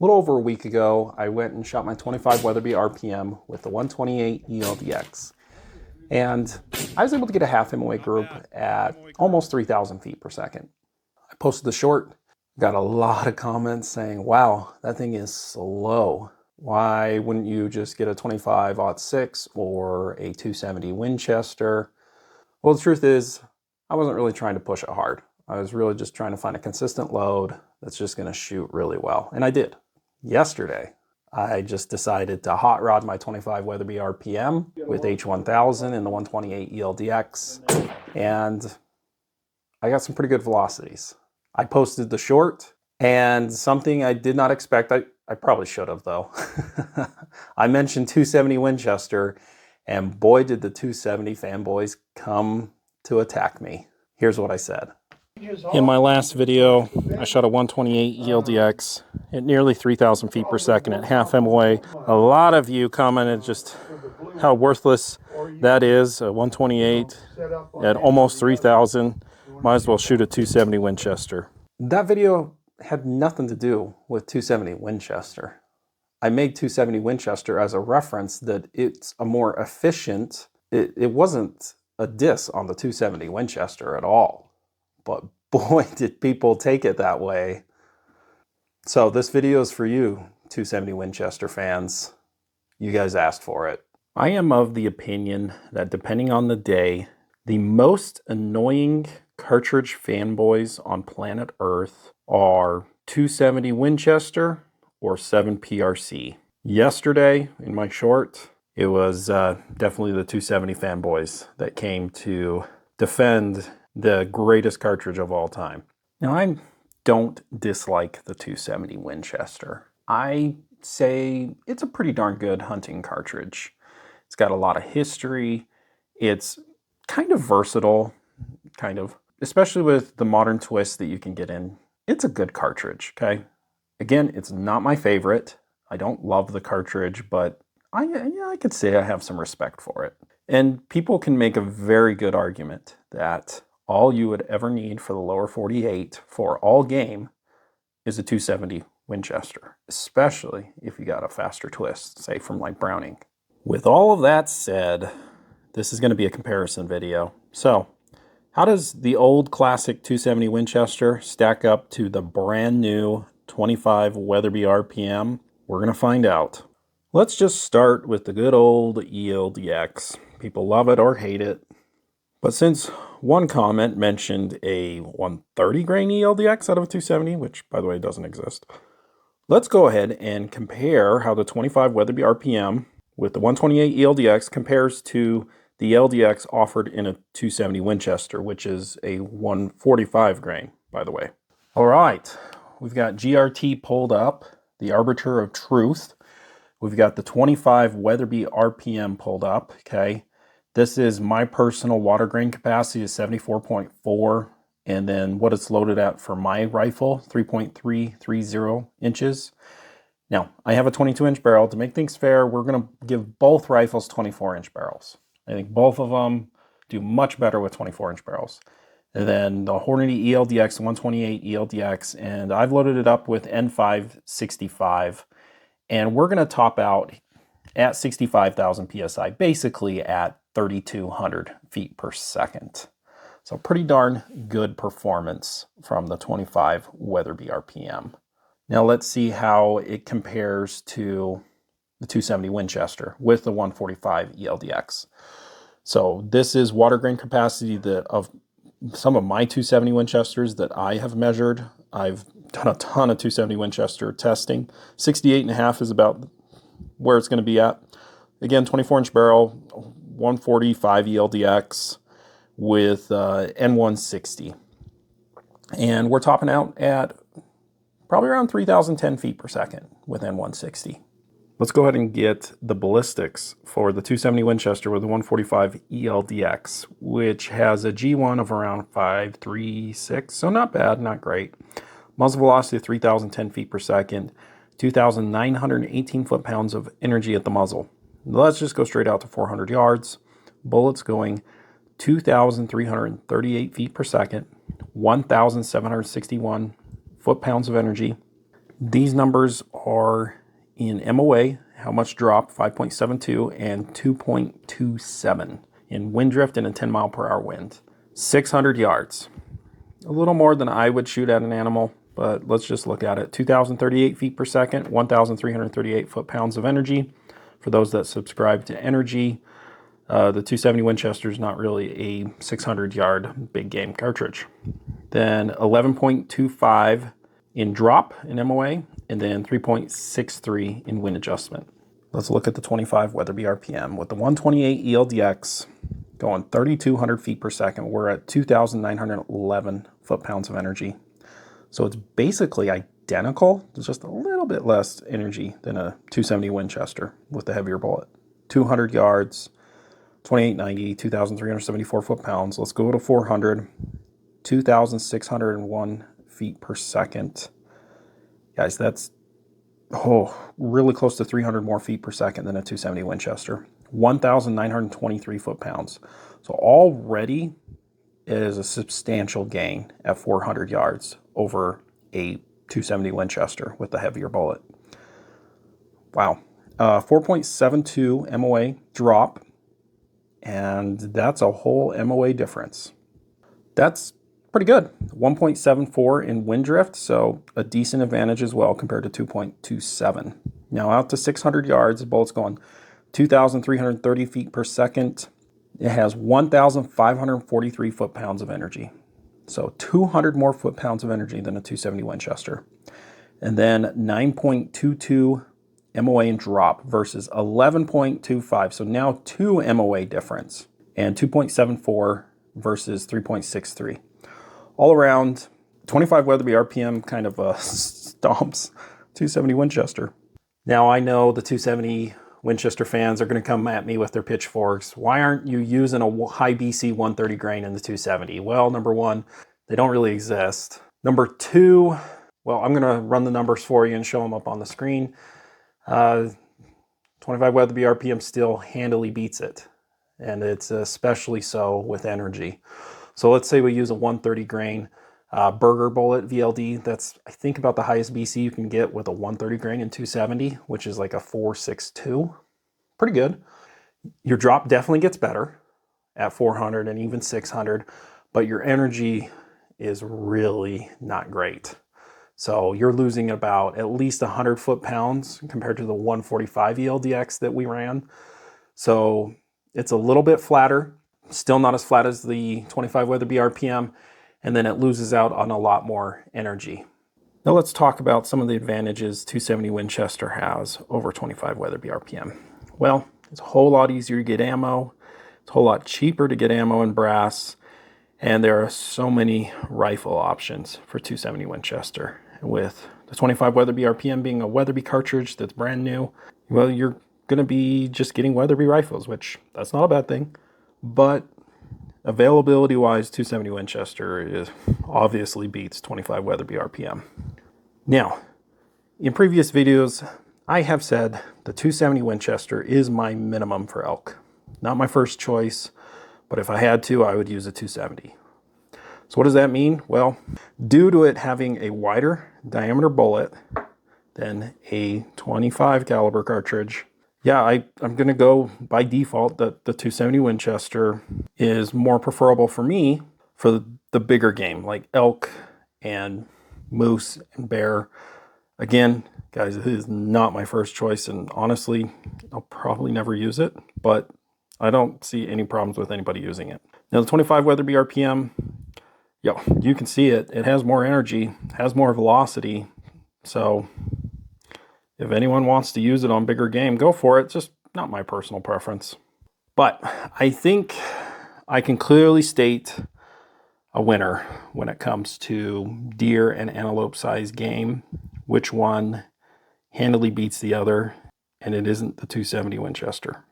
little over a week ago, I went and shot my 25 Weatherby RPM with the 128 ELDX. And I was able to get a half MOA group at almost 3,000 feet per second. I posted the short, got a lot of comments saying, wow, that thing is slow. Why wouldn't you just get a 25-06 or a 270 Winchester? Well, the truth is, I wasn't really trying to push it hard. I was really just trying to find a consistent load that's just going to shoot really well. And I did. Yesterday, I just decided to hot rod my 25 Weatherby RPM with H1000 and the 128 ELDX. And I got some pretty good velocities. I posted the short, and something I did not expect, I probably should have though. I mentioned 270 Winchester, and boy did the 270 fanboys come to attack me. Here's what I said. In my last video, I shot a 128 ELDX at nearly 3,000 feet per second at half MOA. A lot of you commented just how worthless that is, a 128 at almost 3,000. Might as well shoot a 270 Winchester. That video had nothing to do with 270 Winchester. I made 270 Winchester as a reference that it's a more efficient, it wasn't a diss on the 270 Winchester at all. But boy, did people take it that way. So this video is for you, 270 Winchester fans. You guys asked for it. I am of the opinion that depending on the day, the most annoying cartridge fanboys on planet Earth are 270 Winchester or 7 PRC. Yesterday, in my short, it was definitely the 270 fanboys that came to defend the greatest cartridge of all time. Now, I don't dislike the 270 Winchester. I say it's a pretty darn good hunting cartridge. It's got a lot of history. It's kind of versatile, especially with the modern twist that you can get in. It's a good cartridge, okay? Again, it's not my favorite. I don't love the cartridge, but I could say I have some respect for it. And people can make a very good argument that all you would ever need for the lower 48 for all game is a 270 Winchester, especially if you got a faster twist, say from like Browning. With all of that said, this is going to be a comparison video. So, how does the old classic 270 Winchester stack up to the brand new 25 Weatherby RPM? We're going to find out. Let's just start with the good old ELDX. People love it or hate it. But since one comment mentioned a 130 grain ELDX out of a 270, which by the way doesn't exist, let's go ahead and compare how the 25 Weatherby RPM with the 128 ELDX compares to the LDX offered in a 270 Winchester, which is a 145 grain, by the way. All right, we've got GRT pulled up, the arbiter of truth. We've got the 25 Weatherby RPM pulled up, okay? This is my personal water grain capacity is 74.4, and then what it's loaded at for my rifle, 3.330 inches. Now, I have a 22-inch barrel. To make things fair, we're going to give both rifles 24-inch barrels. I think both of them do much better with 24-inch barrels. And then the Hornady ELDX, 128 ELDX, and I've loaded it up with N565, and we're going to top out at 65,000 PSI, basically at 3,200 feet per second. So pretty darn good performance from the 25 Weatherby RPM. Now let's see how it compares to the 270 Winchester with the 145 ELDX. So this is water grain capacity that of some of my 270 Winchesters that I have measured. I've done a ton of 270 Winchester testing. 68.5 is about where it's going to be at. Again, 24-inch barrel, 145 ELDX with N160. And we're topping out at probably around 3,010 feet per second with N160. Let's go ahead and get the ballistics for the 270 Winchester with the 145 ELDX, which has a G1 of around 536, so not bad, not great. Muzzle velocity of 3,010 feet per second, 2,918 foot-pounds of energy at the muzzle. Let's just go straight out to 400 yards. Bullets going 2,338 feet per second, 1,761 foot-pounds of energy. These numbers are in MOA, how much drop, 5.72 and 2.27 in wind drift and a 10 mile per hour wind. 600 yards. A little more than I would shoot at an animal, but let's just look at it. 2,038 feet per second, 1,338 foot-pounds of energy. For those that subscribe to energy, the 270 Winchester is not really a 600-yard big game cartridge. Then 11.25 in drop in MOA, and then 3.63 in wind adjustment. Let's look at the 25 WBY RPM. With the 128 ELDX going 3,200 feet per second, we're at 2,911 foot-pounds of energy. So it's basically identical. There's just a little bit less energy than a 270 Winchester with the heavier bullet. 200 yards, 2890, 2,374 foot-pounds. Let's go to 400, 2,601 feet per second. Guys, that's really close to 300 more feet per second than a 270 Winchester. 1,923 foot-pounds. So already it is a substantial gain at 400 yards over a 270 Winchester with the heavier bullet. Wow. 4.72 MOA drop, and that's a whole MOA difference. That's pretty good. 1.74 in wind drift, so a decent advantage as well compared to 2.27. Now out to 600 yards, the bullet's going 2,330 feet per second. It has 1,543 foot-pounds of energy. So 200 more foot-pounds of energy than a 270 Winchester. And then 9.22 MOA in drop versus 11.25. So now 2 MOA difference. And 2.74 versus 3.63. All around, 25 WBY RPM kind of stomps 270 Winchester. Now I know the 270 Winchester fans are going to come at me with their pitchforks. Why aren't you using a high BC 130 grain in the 270? Well, number one, they don't really exist. Number two, well, I'm going to run the numbers for you and show them up on the screen. 25 WBY RPM still handily beats it, and it's especially so with energy. So let's say we use a 130 grain burger bullet VLD. That's, I think, about the highest BC you can get with a 130 grain in 270, which is like a 4.62. Pretty good. Your drop definitely gets better at 400 and even 600, but your energy is really not great. So you're losing about at least 100 foot-pounds compared to the 145 ELDX that we ran. So it's a little bit flatter, still not as flat as the 25 WBY RPM, and then it loses out on a lot more energy. Now let's talk about some of the advantages 270 Winchester has over 25 WBY RPM. Well, it's a whole lot easier to get ammo. It's a whole lot cheaper to get ammo in brass. And there are so many rifle options for 270 Winchester. With the 25 WBY RPM being a Weatherby cartridge that's brand new, well, you're going to be just getting Weatherby rifles, which that's not a bad thing. But availability-wise, 270 Winchester obviously beats 25 WBY RPM. Now, in previous videos, I have said the 270 Winchester is my minimum for elk. Not my first choice, but if I had to, I would use a 270. So what does that mean? Well, due to it having a wider diameter bullet than a 25 caliber cartridge, yeah, I'm going to go by default that the 270 Winchester is more preferable for me for the bigger game, like elk and moose and bear. Again, guys, it is not my first choice, and honestly, I'll probably never use it, but I don't see any problems with anybody using it. Now, the 25 WBY RPM, you can see it. It has more energy, has more velocity, so if anyone wants to use it on bigger game, go for it. Just not my personal preference. But I think I can clearly state a winner when it comes to deer and antelope size game. Which one handily beats the other, and it isn't the 270 Winchester.